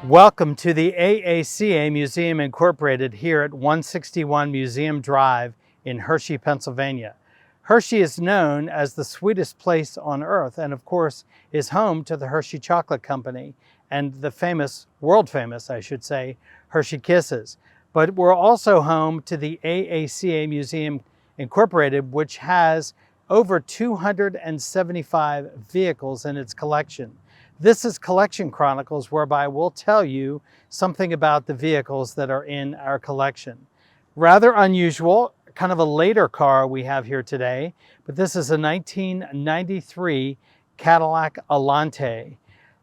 Welcome to the AACA Museum Incorporated here at 161 Museum Drive in Hershey, Pennsylvania. Hershey is known as the sweetest place on earth and of course is home to the Hershey Chocolate Company and the famous, world famous I should say, Hershey Kisses. But we're also home to the AACA Museum Incorporated, which has over 275 vehicles in its collection. This is Collection Chronicles, whereby we'll tell you something about the vehicles that are in our collection. Rather unusual, kind of a later car we have here today, but this is a 1993 Cadillac Allante.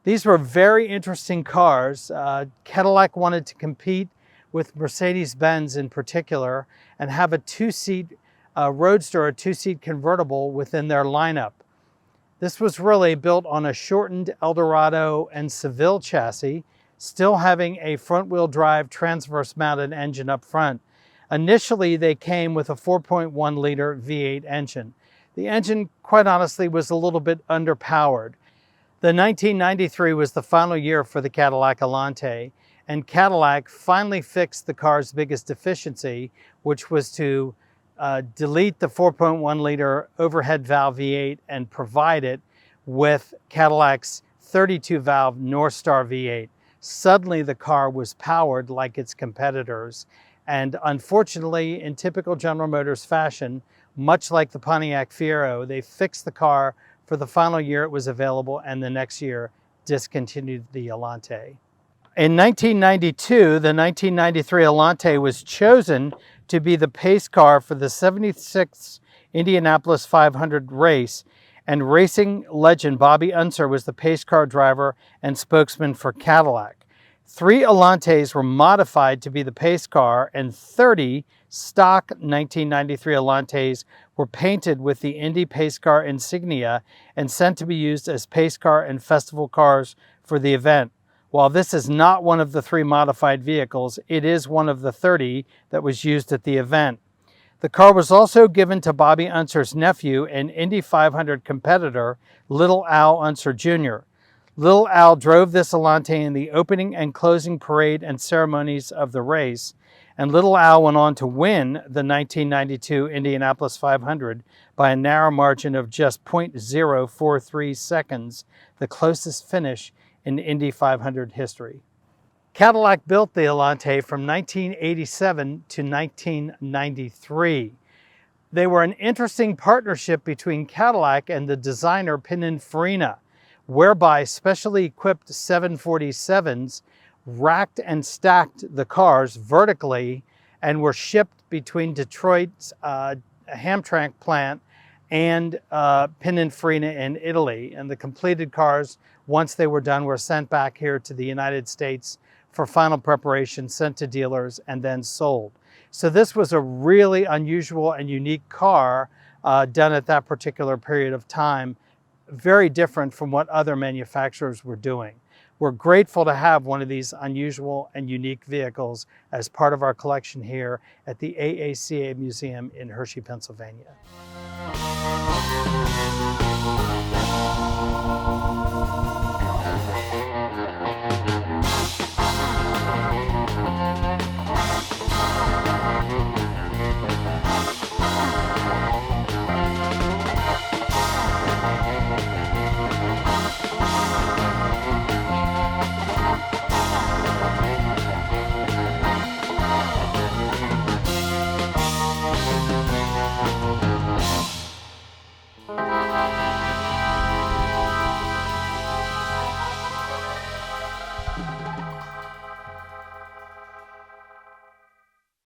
These were very interesting cars. Cadillac wanted to compete with Mercedes-Benz in particular and have a two-seat roadster, a two-seat convertible within their lineup. This was really built on a shortened Eldorado and Seville chassis, still having a front-wheel drive transverse mounted engine up front. Initially, they came with a 4.1 liter V8 engine. The engine, quite honestly, was a little bit underpowered. The 1993 was the final year for the Cadillac Allante, and Cadillac finally fixed the car's biggest deficiency, which was to delete the 4.1 liter overhead valve V8 and provide it with Cadillac's 32 valve Northstar V8. Suddenly the car was powered like its competitors. And unfortunately, in typical General Motors fashion, much like the Pontiac Fiero, they fixed the car for the final year it was available and the next year discontinued the Allante. In 1992, the 1993 Allante was chosen to be the pace car for the 76th Indianapolis 500 race, and racing legend Bobby Unser was the pace car driver and spokesman for Cadillac. 3 Allantes were modified to be the pace car, and 30 stock 1993 Allantes were painted with the Indy pace car insignia and sent to be used as pace car and festival cars for the event. While this is not one of the 3 modified vehicles, it is one of the 30 that was used at the event. The car was also given to Bobby Unser's nephew and Indy 500 competitor, Little Al Unser Jr. Little Al drove this Allante in the opening and closing parade and ceremonies of the race, and Little Al went on to win the 1992 Indianapolis 500 by a narrow margin of just 0.043 seconds, the closest finish in Indy 500 history. Cadillac built the Allante from 1987 to 1993. They were an interesting partnership between Cadillac and the designer Pininfarina, whereby specially equipped 747s racked and stacked the cars vertically and were shipped between Detroit's Hamtramck plant and Pininfarina in Italy. And the completed cars, once they were done, were sent back here to the United States for final preparation, sent to dealers, and then sold. So this was a really unusual and unique car done at that particular period of time, very different from what other manufacturers were doing. We're grateful to have one of these unusual and unique vehicles as part of our collection here at the AACA Museum in Hershey, Pennsylvania.